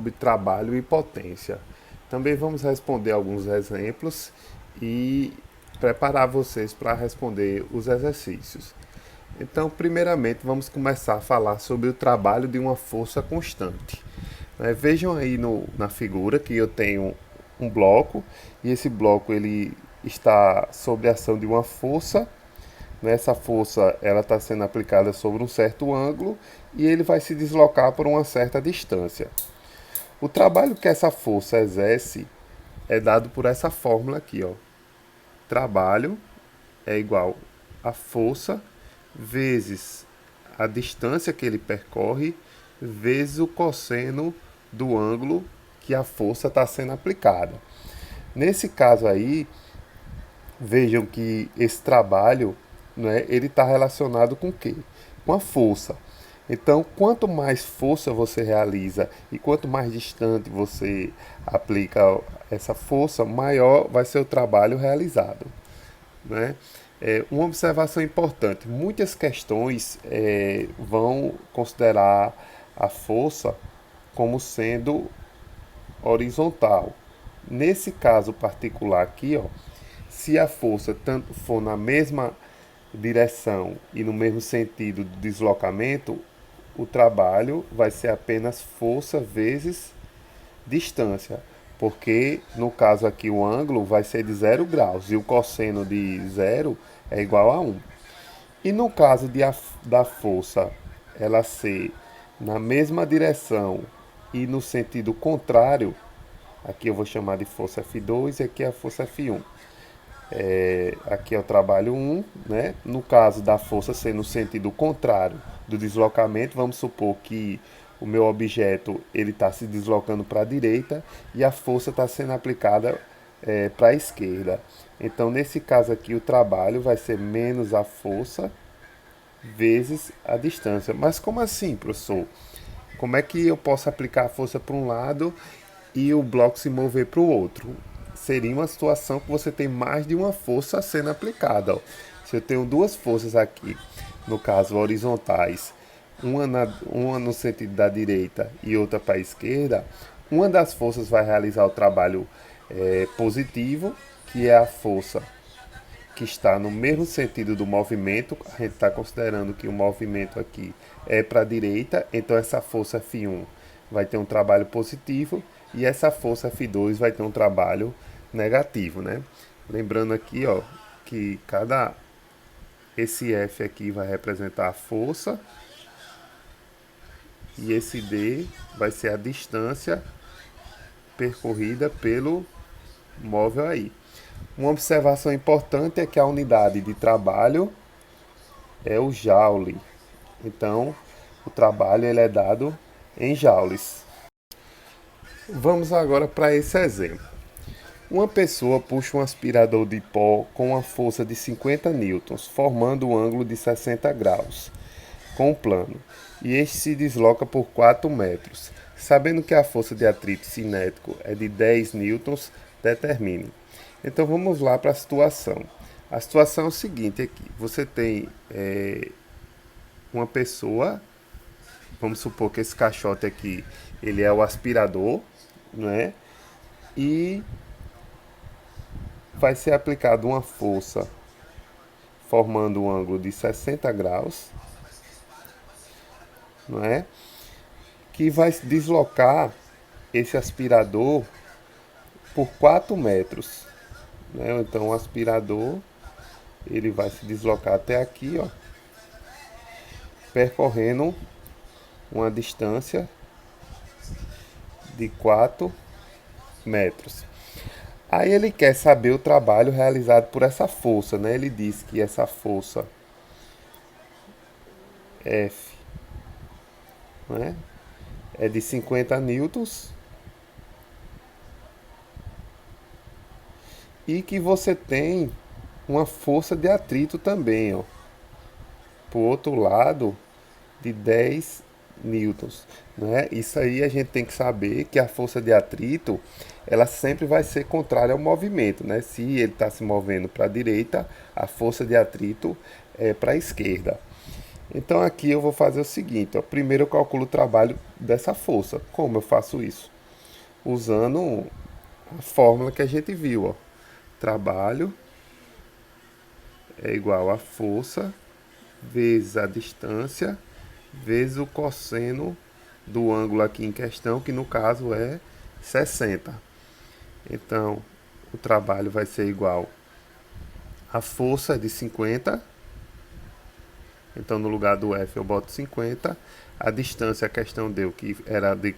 sobre trabalho e potência. Também vamos responder alguns exemplos e preparar vocês para responder os exercícios. Então, primeiramente, vamos começar a falar sobre o trabalho de uma força constante. Vejam aí na figura que eu tenho um bloco e esse bloco ele está sob a ação de uma força. Essa força ela está sendo aplicada sobre um certo ângulo e ele vai se deslocar por uma certa distância. O trabalho que essa força exerce é dado por essa fórmula aqui, ó. Trabalho é igual a força vezes a distância que ele percorre vezes o cosseno do ângulo que a força está sendo aplicada. Nesse caso aí, vejam que esse trabalho, né, ele está relacionado com o quê? Com a força. Então, quanto mais força você realiza e quanto mais distante você aplica essa força, maior vai ser o trabalho realizado. Né? Uma observação importante: muitas questões vão considerar a força como sendo horizontal. Nesse caso particular aqui, ó, se a força tanto for na mesma direção e no mesmo sentido do deslocamento, o trabalho vai ser apenas força vezes distância, porque no caso aqui o ângulo vai ser de 0 graus e o cosseno de 0 é igual a 1. E no caso da força ela ser na mesma direção e no sentido contrário, aqui eu vou chamar de força F2 e aqui é a força F1. Aqui é o trabalho 1, né? No caso da força ser no sentido contrário do deslocamento, vamos supor que o meu objeto ele está se deslocando para a direita e a força está sendo aplicada para a esquerda. Então, nesse caso aqui, o trabalho vai ser menos a força vezes a distância. Mas como assim, professor? Como é que eu posso aplicar a força para um lado e o bloco se mover para o outro? Seria uma situação que você tem mais de uma força sendo aplicada. Ó. Se eu tenho duas forças aqui, no caso horizontais, uma no sentido da direita e outra para a esquerda, uma das forças vai realizar o trabalho positivo, que é a força que está no mesmo sentido do movimento. A gente está considerando que o movimento aqui é para a direita, então essa força F1 vai ter um trabalho positivo e essa força F2 vai ter um trabalho negativo, né? Lembrando aqui, ó, que esse F aqui vai representar a força e esse D vai ser a distância percorrida pelo móvel aí. Uma observação importante é que a unidade de trabalho é o joule. Então, o trabalho ele é dado em joules. Vamos agora para esse exemplo. Uma pessoa puxa um aspirador de pó com uma força de 50 newtons, formando um ângulo de 60 graus com o plano, e este se desloca por 4 metros. Sabendo que a força de atrito cinético é de 10 newtons, determine. Então vamos lá para a situação. A situação é o seguinte aqui: você tem uma pessoa, vamos supor que esse caixote aqui ele é o aspirador, né? E vai ser aplicada uma força formando um ângulo de 60 graus, não é? Que vai deslocar esse aspirador por 4 metros. Né? Então o aspirador ele vai se deslocar até aqui, ó, percorrendo uma distância de 4 metros. Aí ele quer saber o trabalho realizado por essa força, né? Ele diz que essa força F, né, é de 50 newtons e que você tem uma força de atrito também, ó, por outro lado, de 10 newtons, né? Isso aí a gente tem que saber que a força de atrito ela sempre vai ser contrária ao movimento, né? Se ele está se movendo para a direita, a força de atrito é para a esquerda. Então aqui eu vou fazer o seguinte, ó. Primeiro eu calculo o trabalho dessa força. Como eu faço isso? Usando a fórmula que a gente viu, ó. Trabalho é igual a força vezes a distância vezes o cosseno do ângulo aqui em questão, que no caso é 60. Então, o trabalho vai ser igual a força de 50. Então, no lugar do F eu boto 50. A distância, a questão deu que era de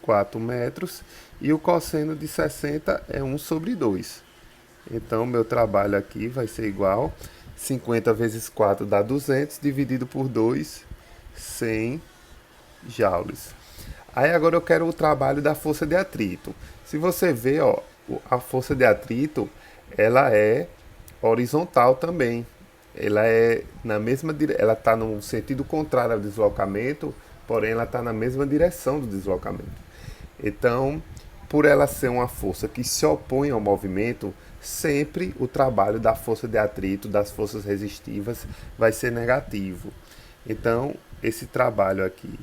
4 metros. E o cosseno de 60 é 1 sobre 2. Então, meu trabalho aqui vai ser igual 50 vezes 4 dá 200, dividido por 2, 100 joules. Aí agora eu quero o trabalho da força de atrito. Se você vê, ó, a força de atrito, ela é horizontal também. Ela é na mesma ela está no sentido contrário ao deslocamento, porém ela está na mesma direção do deslocamento. Então, por ela ser uma força que se opõe ao movimento, sempre o trabalho da força de atrito, das forças resistivas, vai ser negativo. Então, esse trabalho aqui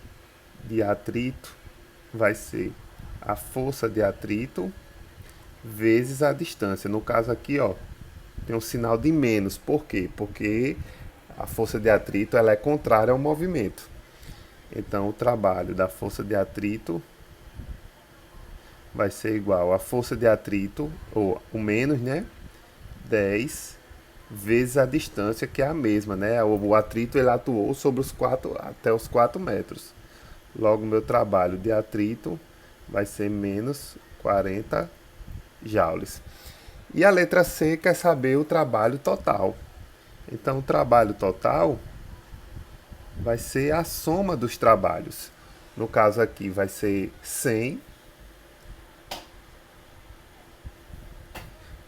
de atrito vai ser a força de atrito vezes a distância. No caso aqui, ó, tem um sinal de menos. Por quê? Porque a força de atrito ela é contrária ao movimento. Então, o trabalho da força de atrito vai ser igual a força de atrito, ou o menos, né? 10 vezes a distância, que é a mesma, né? O atrito ele atuou sobre os 4 até os 4 metros. Logo, meu trabalho de atrito vai ser menos 40 joules. E a letra C quer saber o trabalho total. Então, o trabalho total vai ser a soma dos trabalhos. No caso aqui, vai ser 100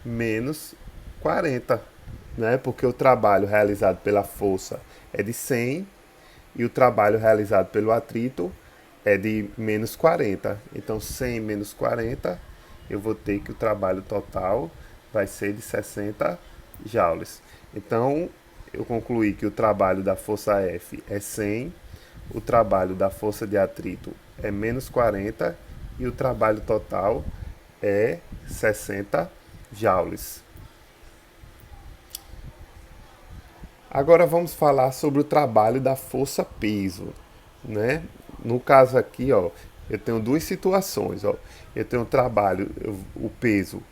menos 40, né? Porque o trabalho realizado pela força é de 100 e o trabalho realizado pelo atrito é de menos 40. Então, 100 menos 40, eu vou ter que o trabalho total vai ser de 60 joules. Então, eu concluí que o trabalho da força F é 100, o trabalho da força de atrito é menos 40 e o trabalho total é 60 joules. Agora vamos falar sobre o trabalho da força-peso, né? No caso aqui, ó, eu tenho duas situações, ó. Eu tenho um trabalho, o peso,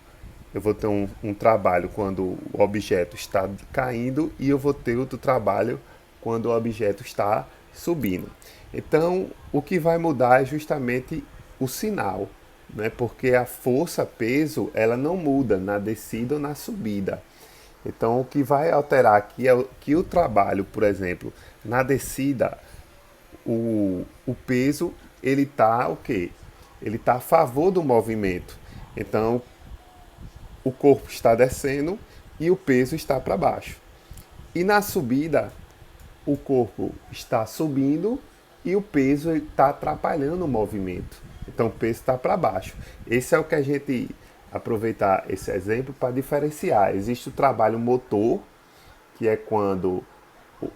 eu vou ter um trabalho quando o objeto está caindo e eu vou ter outro trabalho quando o objeto está subindo. Então, o que vai mudar é justamente o sinal, né? Porque a força-peso, ela não muda na descida ou na subida. Então, o que vai alterar aqui é que o trabalho, por exemplo, na descida, o peso, ele está o quê? Ele está a favor do movimento. Então, o corpo está descendo e o peso está para baixo. E na subida, o corpo está subindo e o peso está atrapalhando o movimento. Então, o peso está para baixo. Esse é o que a gente aproveitar esse exemplo para diferenciar. Existe o trabalho motor, que é quando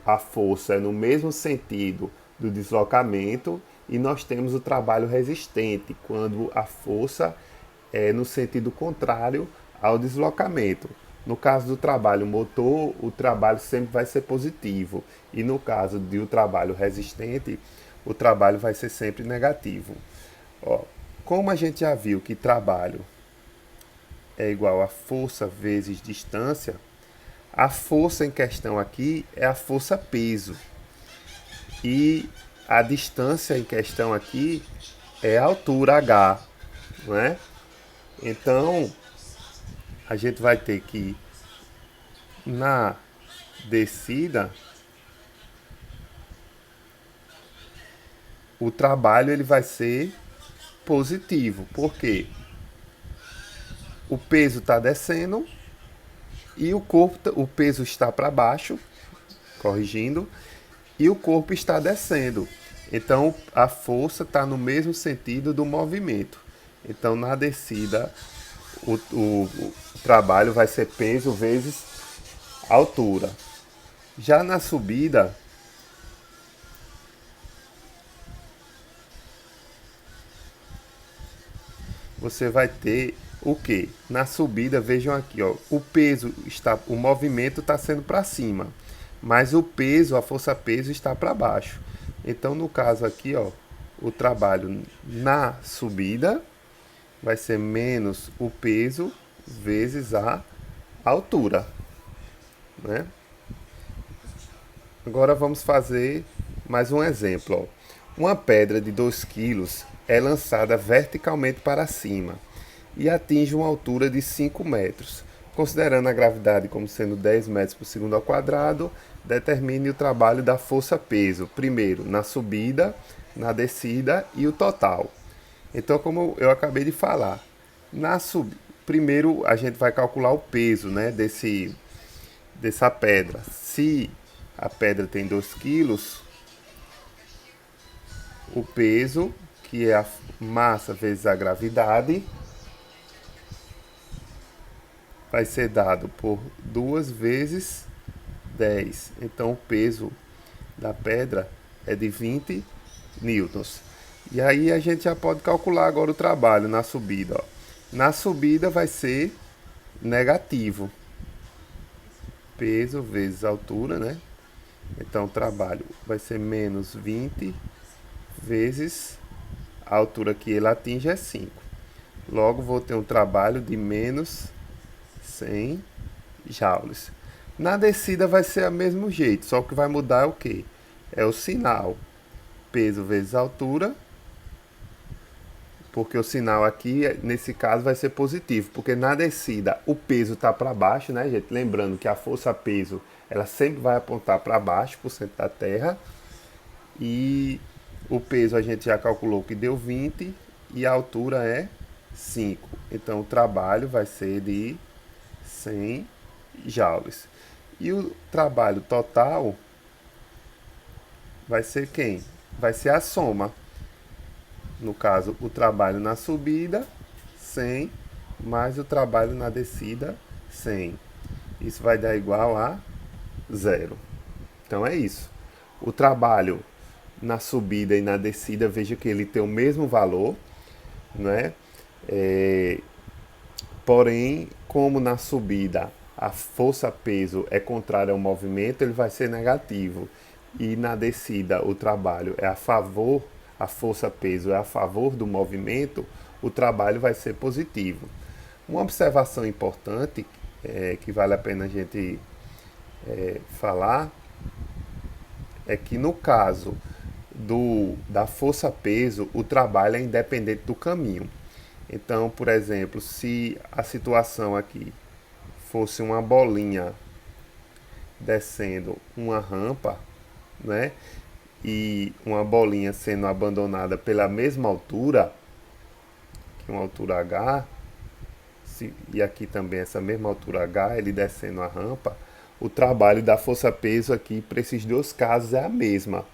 a força é no mesmo sentido do deslocamento, e nós temos o trabalho resistente, quando a força é no sentido contrário ao deslocamento. No caso do trabalho motor, o trabalho sempre vai ser positivo, e no caso do trabalho resistente, o trabalho vai ser sempre negativo. Ó, como a gente já viu que trabalho é igual a força vezes distância, a força em questão aqui é a força-peso. E a distância em questão aqui é a altura H, não é? Então, a gente vai ter que, na descida, o trabalho ele vai ser positivo. Por quê? O peso está descendo e o peso está para baixo, corrigindo, e o corpo está descendo. Então a força está no mesmo sentido do movimento. Então na descida o trabalho vai ser peso vezes altura. Já na subida você vai ter o que? Na subida, vejam aqui, ó, o peso está, o movimento está sendo para cima, mas o peso, a força peso está para baixo. Então, no caso aqui, ó, o trabalho na subida vai ser menos o peso vezes a altura, né? Agora vamos fazer mais um exemplo. Ó. Uma pedra de 2 quilos é lançada verticalmente para cima e atinge uma altura de 5 metros. Considerando a gravidade como sendo 10 metros por segundo ao quadrado, determine o trabalho da força-peso, primeiro na subida, na descida e o total. Então, como eu acabei de falar, primeiro a gente vai calcular o peso, né, dessa pedra. Se a pedra tem 2 quilos, o peso, que é a massa vezes a gravidade, vai ser dado por 2 vezes 10. Então o peso da pedra é de 20 newtons. E aí a gente já pode calcular agora o trabalho na subida. Ó. Na subida vai ser negativo. Peso vezes altura, né? Então o trabalho vai ser menos 20 vezes a altura que ele atinge é 5. Logo vou ter um trabalho de menos 100 joules. Na descida vai ser o mesmo jeito, só que vai mudar é o que? É o sinal. Peso vezes altura, porque o sinal aqui, nesse caso, vai ser positivo, porque na descida o peso está para baixo, né, gente? Lembrando que a força-peso, ela sempre vai apontar para baixo, por cento da Terra, e o peso a gente já calculou que deu 20 e a altura é 5. Então o trabalho vai ser de 100 joules. E o trabalho total vai ser quem? Vai ser a soma. No caso, o trabalho na subida, 100, mais o trabalho na descida, 100. Isso vai dar igual a 0. Então é isso. O trabalho na subida e na descida, veja que ele tem o mesmo valor, né? Porém, como na subida a força-peso é contrária ao movimento, ele vai ser negativo. E na descida o trabalho é a favor, a força-peso é a favor do movimento, o trabalho vai ser positivo. Uma observação importante que vale a pena a gente falar é que no caso da força-peso, o trabalho é independente do caminho. Então, por exemplo, se a situação aqui fosse uma bolinha descendo uma rampa, né? E uma bolinha sendo abandonada pela mesma altura, que uma altura H, e aqui também essa mesma altura H, ele descendo a rampa, o trabalho da força-peso aqui para esses dois casos é a mesma.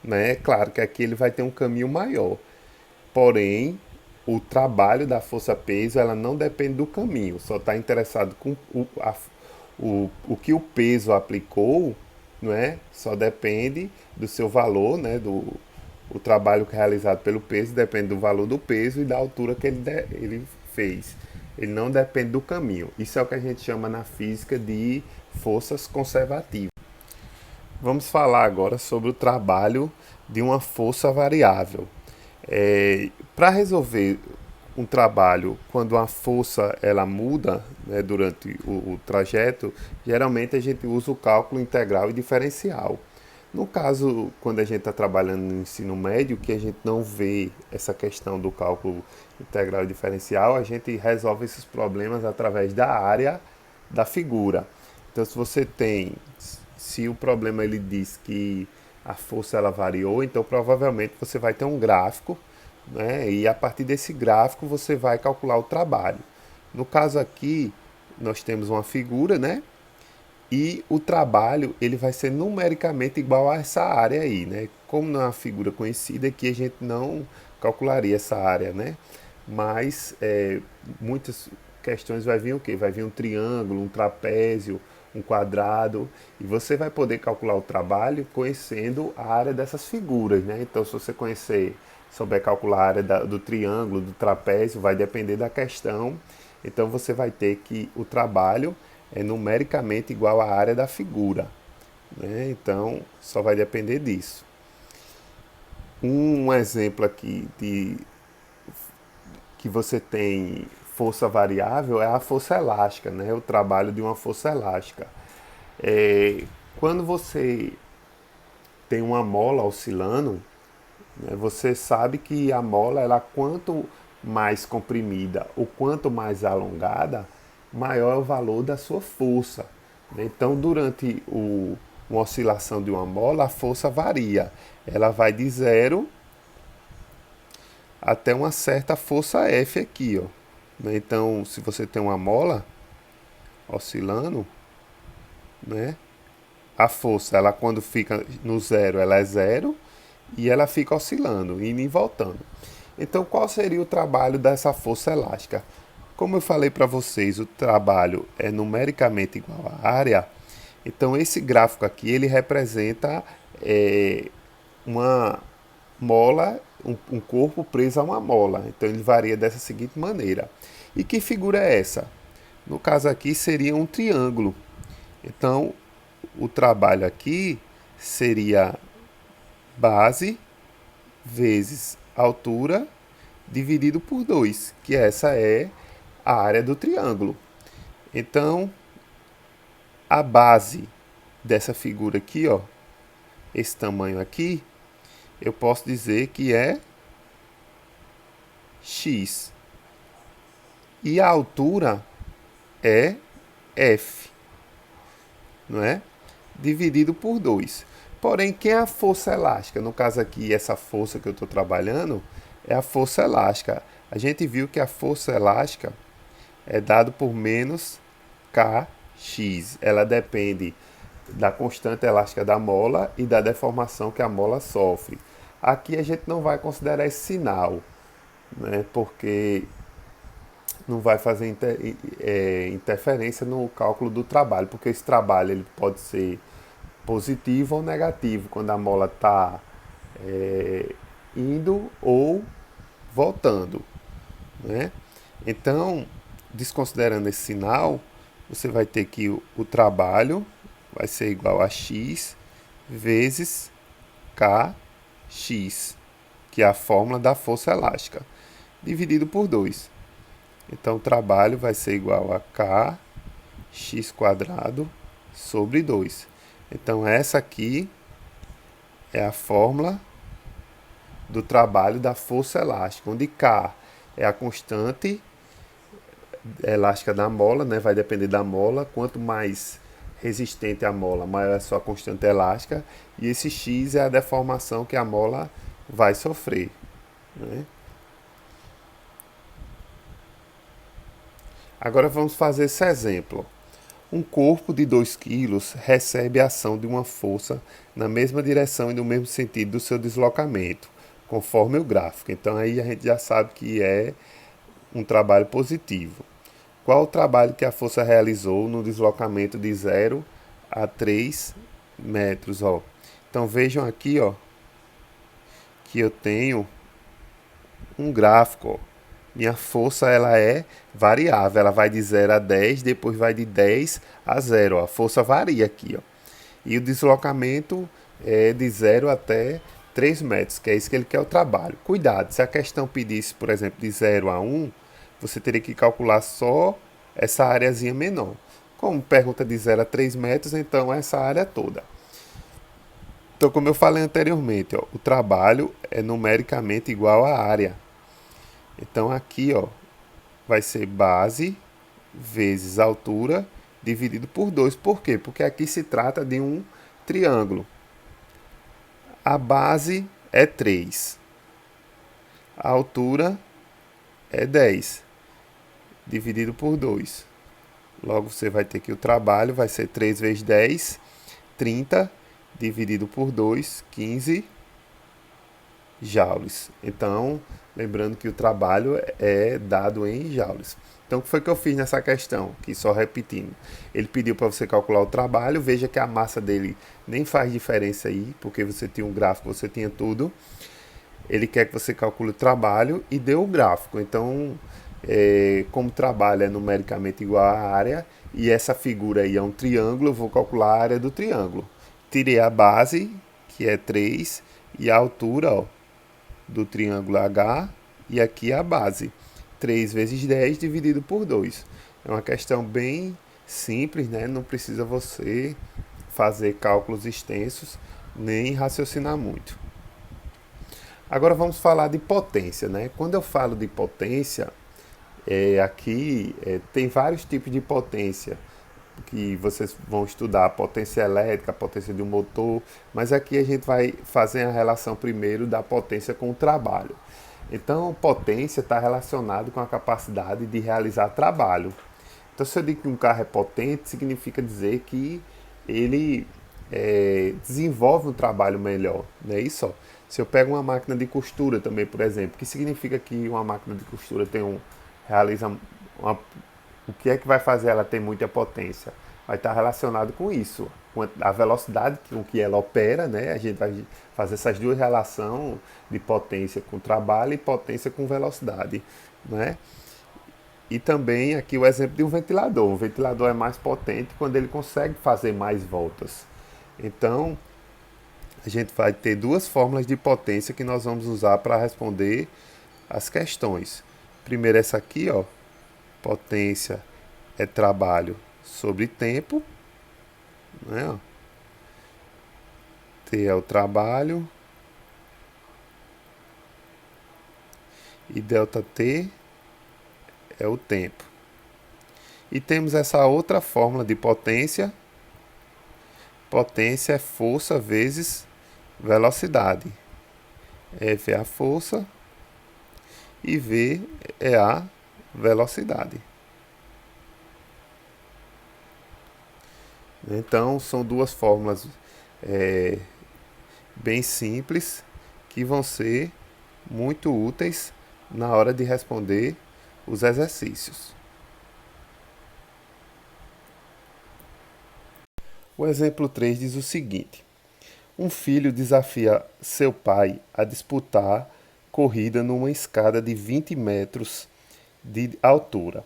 Né? Claro que aqui ele vai ter um caminho maior, porém o trabalho da força-peso ela não depende do caminho, só está interessado com o que o peso aplicou, não é? Só depende do seu valor, né? O trabalho realizado pelo peso depende do valor do peso e da altura que ele fez. Ele não depende do caminho. Isso é o que a gente chama na física de forças conservativas. Vamos falar agora sobre o trabalho de uma força variável. Para resolver um trabalho quando a força ela muda, né, durante o trajeto, geralmente a gente usa o cálculo integral e diferencial. No caso, quando a gente está trabalhando no ensino médio, que a gente não vê essa questão do cálculo integral e diferencial, a gente resolve esses problemas através da área da figura. Então, se o problema ele diz que a força ela variou, então provavelmente você vai ter um gráfico, né? E a partir desse gráfico você vai calcular o trabalho. No caso aqui, nós temos uma figura, né? E o trabalho ele vai ser numericamente igual a essa área aí, né? Como não é uma figura conhecida, aqui a gente não calcularia essa área, né? Mas muitas questões vai vir o quê? Vai vir um triângulo, um trapézio, um quadrado, e você vai poder calcular o trabalho conhecendo a área dessas figuras, né? Então, se você conhecer, souber calcular a área do triângulo, do trapézio, vai depender da questão. Então você vai ter que o trabalho é numericamente igual à área da figura, né? Então só vai depender disso. Um exemplo aqui de que você tem força variável é a força elástica, né? O trabalho de uma força elástica. Quando você tem uma mola oscilando, né, você sabe que a mola, ela quanto mais comprimida ou quanto mais alongada, maior é o valor da sua força, né? Então, durante uma oscilação de uma mola, a força varia. Ela vai de 0 até uma certa força F aqui, ó. Né? Então, se você tem uma mola oscilando, né, a força, ela quando fica no 0, ela é 0 e ela fica oscilando, indo e voltando. Então, qual seria o trabalho dessa força elástica? Como eu falei para vocês, o trabalho é numericamente igual à área. Então, esse gráfico aqui, ele representa uma mola, um corpo preso a uma mola. Então, ele varia dessa seguinte maneira. E que figura é essa? No caso aqui, seria um triângulo. Então, o trabalho aqui seria base vezes altura dividido por 2, que essa é a área do triângulo. Então, a base dessa figura aqui, ó, esse tamanho aqui, eu posso dizer que é x. E a altura é f, não é? Dividido por 2. Porém, quem é a força elástica? No caso aqui, essa força que eu estou trabalhando é a força elástica. A gente viu que a força elástica é dada por menos kx. Ela depende da constante elástica da mola e da deformação que a mola sofre. Aqui a gente não vai considerar esse sinal, né, porque não vai fazer interferência no cálculo do trabalho, porque esse trabalho ele pode ser positivo ou negativo quando a mola está indo ou voltando, né? Então, desconsiderando esse sinal, você vai ter que o trabalho vai ser igual a x vezes kx, que é a fórmula da força elástica, dividido por 2. Então, o trabalho vai ser igual a kx² sobre 2. Então, essa aqui é a fórmula do trabalho da força elástica, onde K é a constante elástica da mola, né? Vai depender da mola. Quanto mais resistente a mola, maior é a sua constante elástica. E esse X é a deformação que a mola vai sofrer, né? Agora vamos fazer esse exemplo. Um corpo de 2 kg recebe a ação de uma força na mesma direção e no mesmo sentido do seu deslocamento, conforme o gráfico. Então aí a gente já sabe que é um trabalho positivo. Qual o trabalho que a força realizou no deslocamento de 0 a 3 metros? Ó. Então vejam aqui, ó, que eu tenho um gráfico. Ó. Minha força ela é variável, ela vai de 0 a 10, depois vai de 10 a 0. Ó. A força varia aqui. Ó. E o deslocamento é de 0 até 3 metros, que é isso que ele quer o trabalho. Cuidado, se a questão pedisse, por exemplo, de 0 a 1, você teria que calcular só essa áreazinha menor. Como pergunta de 0 a 3 metros, então essa área toda. Então, como eu falei anteriormente, ó, o trabalho é numericamente igual à área. Então, aqui ó, vai ser base vezes altura dividido por 2. Por quê? Porque aqui se trata de um triângulo. A base é 3. A altura é 10. Dividido por 2. Logo, você vai ter que o trabalho vai ser 3 vezes 10, 30, dividido por 2, 15 joules. Então, lembrando que o trabalho é dado em joules. Então, o que foi que eu fiz nessa questão? Aqui só repetindo. Ele pediu para você calcular o trabalho. Veja que a massa dele nem faz diferença aí, porque você tinha um gráfico, você tinha tudo. ele quer que você calcule o trabalho e dê o gráfico. Então, como o trabalho é numericamente igual à área, e essa figura aí é um triângulo, eu vou calcular a área do triângulo. Tirei a base, que é 3, e a altura, ó, do triângulo H, e aqui a base. 3 vezes 10 dividido por 2. É uma questão bem simples, né? Não precisa você fazer cálculos extensos, nem raciocinar muito. Agora vamos falar de potência, né? Quando eu falo de potência, aqui tem vários tipos de potência que vocês vão estudar, a potência elétrica, a potência de um motor, mas aqui a gente vai fazer a relação primeiro da potência com o trabalho. Então, potência está relacionado com a capacidade de realizar trabalho. Então, se eu digo que um carro é potente, significa dizer que ele desenvolve um trabalho melhor, não é isso? Ó. Se eu pego uma máquina de costura também, por exemplo, que significa que uma máquina de costura realiza uma, o que é que vai fazer ela ter muita potência? Vai estar relacionado com isso, com a velocidade com que ela opera, né? A gente vai fazer essas duas relações de potência com trabalho e potência com velocidade, né? E também aqui o exemplo de um ventilador. Um ventilador é mais potente quando ele consegue fazer mais voltas. Então, a gente vai ter duas fórmulas de potência que nós vamos usar para responder as questões. Primeiro essa aqui, ó, potência é trabalho sobre tempo, né? Ó. T é o trabalho e ΔT é o tempo. E temos essa outra fórmula de potência. Potência é força vezes velocidade. F é a força e V é a velocidade. Então, são duas fórmulas bem simples que vão ser muito úteis na hora de responder os exercícios. O exemplo 3 diz o seguinte: um filho desafia seu pai a disputar corrida numa escada de 20 metros de altura.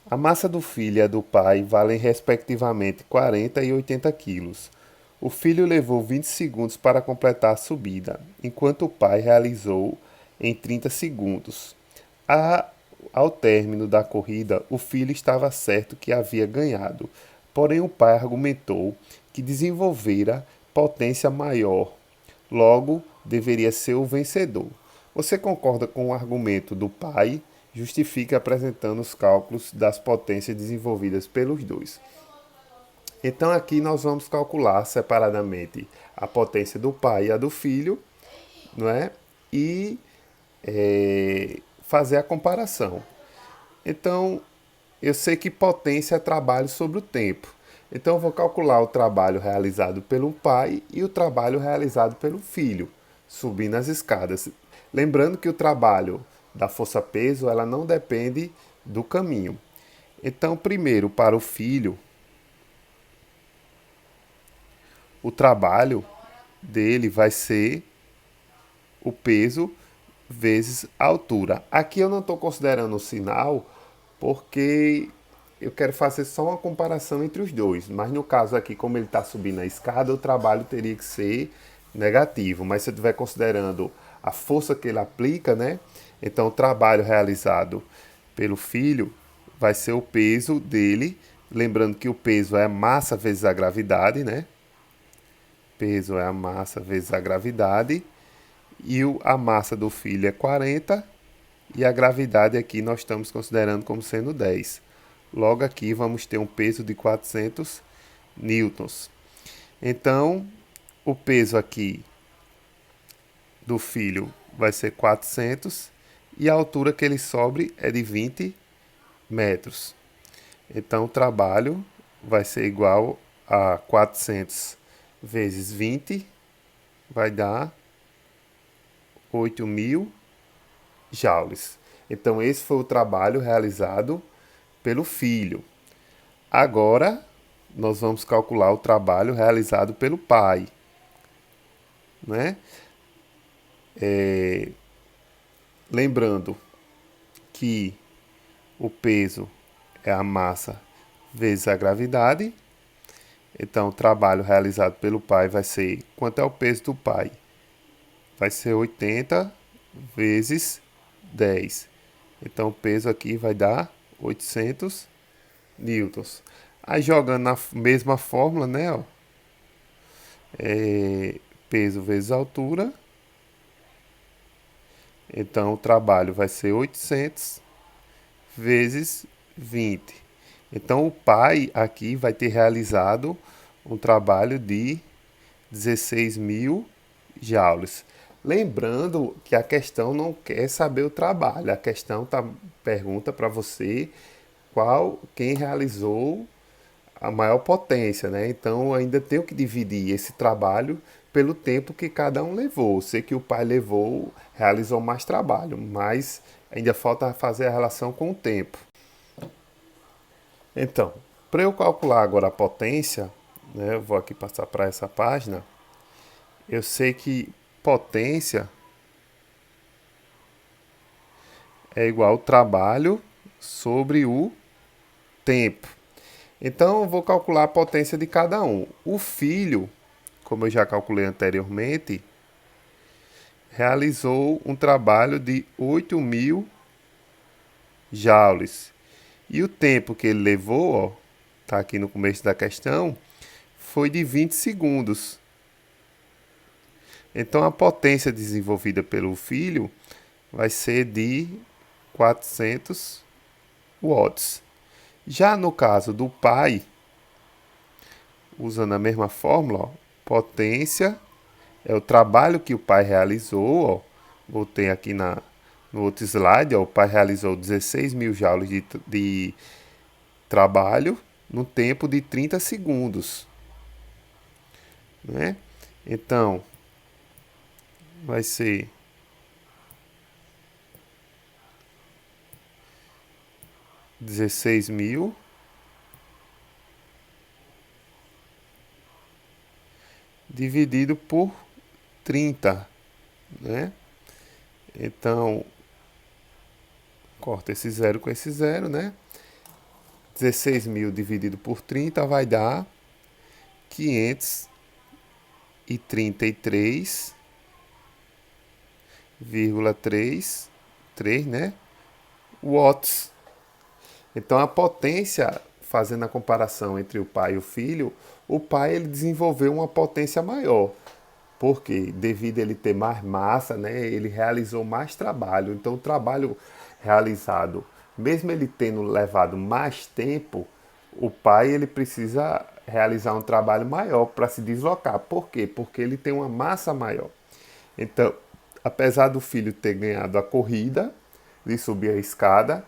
A massa do filho e a do pai valem respectivamente 40 e 80 quilos. O filho levou 20 segundos para completar a subida, enquanto o pai realizou em 30 segundos. Ao término da corrida, o filho estava certo que havia ganhado, porém o pai argumentou que desenvolvera potência maior, logo deveria ser o vencedor. Você concorda com o argumento do pai? Justifique apresentando os cálculos das potências desenvolvidas pelos dois. Então aqui nós vamos calcular separadamente a potência do pai e a do filho, não é? E fazer a comparação. Então eu sei que potência é trabalho sobre o tempo. Então eu vou calcular o trabalho realizado pelo pai e o trabalho realizado pelo filho, subindo as escadas. Lembrando que o trabalho da força-peso ela não depende do caminho. Então, primeiro, para o filho, o trabalho dele vai ser o peso vezes a altura. Aqui eu não estou considerando o sinal porque eu quero fazer só uma comparação entre os dois. Mas no caso aqui, como ele está subindo a escada, o trabalho teria que ser negativo. Mas se eu estiver considerando a força que ele aplica, né? Então o trabalho realizado pelo filho vai ser o peso dele. Lembrando que o peso é a massa vezes a gravidade, né? Peso é a massa vezes a gravidade. E a massa do filho é 40. E a gravidade aqui nós estamos considerando como sendo 10. Logo aqui vamos ter um peso de 400 newtons. Então, o peso aqui do filho vai ser 400 e a altura que ele sobre é de 20 metros. Então, o trabalho vai ser igual a 400 vezes 20, vai dar 8.000 joules. Então, esse foi o trabalho realizado pelo filho. Agora, nós vamos calcular o trabalho realizado pelo pai, né? lembrando que o peso é a massa vezes a gravidade. Então, o trabalho realizado pelo pai vai ser... Quanto é o peso do pai? Vai ser 80 vezes 10. Então, o peso aqui vai dar 800 newtons. Aí, jogando na mesma fórmula, né? Ó, peso vezes altura. Então, o trabalho vai ser 800 vezes 20. Então, o pai aqui vai ter realizado um trabalho de 16.000 joules. Lembrando que a questão não quer saber o trabalho, a questão pergunta para você quem realizou a maior potência, né? Então ainda tenho que dividir esse trabalho pelo tempo que cada um levou. Sei que o pai realizou mais trabalho, mas ainda falta fazer a relação com o tempo. Então, para eu calcular agora a potência, né, eu vou aqui passar para essa página. Eu sei que potência é igual ao trabalho sobre o tempo. Então, eu vou calcular a potência de cada um. O filho, como eu já calculei anteriormente, realizou um trabalho de 8.000 joules. E o tempo que ele levou, está aqui no começo da questão, foi de 20 segundos. Então, a potência desenvolvida pelo filho vai ser de 400 watts. Já no caso do pai, usando a mesma fórmula, ó, potência é o trabalho que o pai realizou. Ó, voltei aqui no outro slide, ó, o pai realizou 16.000 joules de trabalho no tempo de 30 segundos. Né? Então, vai ser 16.000 dividido por 30, né? Então, corta esse zero com esse zero, né? 16.000 dividido por 30 vai dar 533,33, né? Watts. Então a potência, fazendo a comparação entre o pai e o filho, o pai ele desenvolveu uma potência maior. Porque devido a ele ter mais massa, né, ele realizou mais trabalho. Então o trabalho realizado, mesmo ele tendo levado mais tempo, o pai ele precisa realizar um trabalho maior para se deslocar. Por quê? Porque ele tem uma massa maior. Então, apesar do filho ter ganhado a corrida de subir a escada,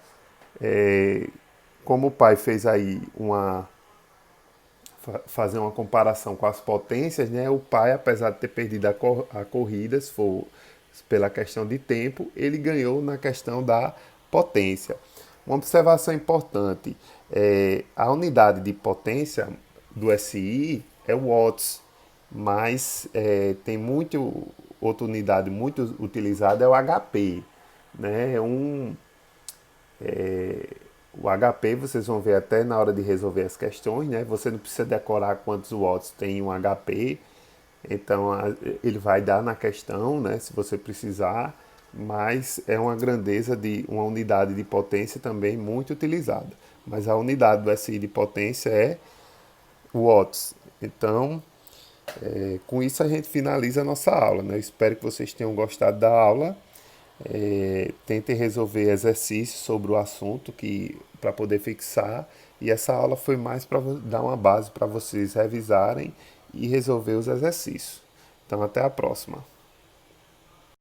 como o pai fez aí fazer uma comparação com as potências, né? O pai, apesar de ter perdido a corrida, se for pela questão de tempo, ele ganhou na questão da potência. Uma observação importante, a unidade de potência do SI é o watts, mas tem outra unidade muito utilizada é o HP, né? O HP vocês vão ver até na hora de resolver as questões, né? Você não precisa decorar quantos watts tem um HP, então ele vai dar na questão, né? Se você precisar, mas é uma grandeza de uma unidade de potência também muito utilizada. Mas a unidade do SI de potência é watts. Então, com isso a gente finaliza a nossa aula, né? Eu espero que vocês tenham gostado da aula. Tentem resolver exercícios sobre o assunto para poder fixar, e essa aula foi mais para dar uma base para vocês revisarem e resolver os exercícios. Então até a próxima.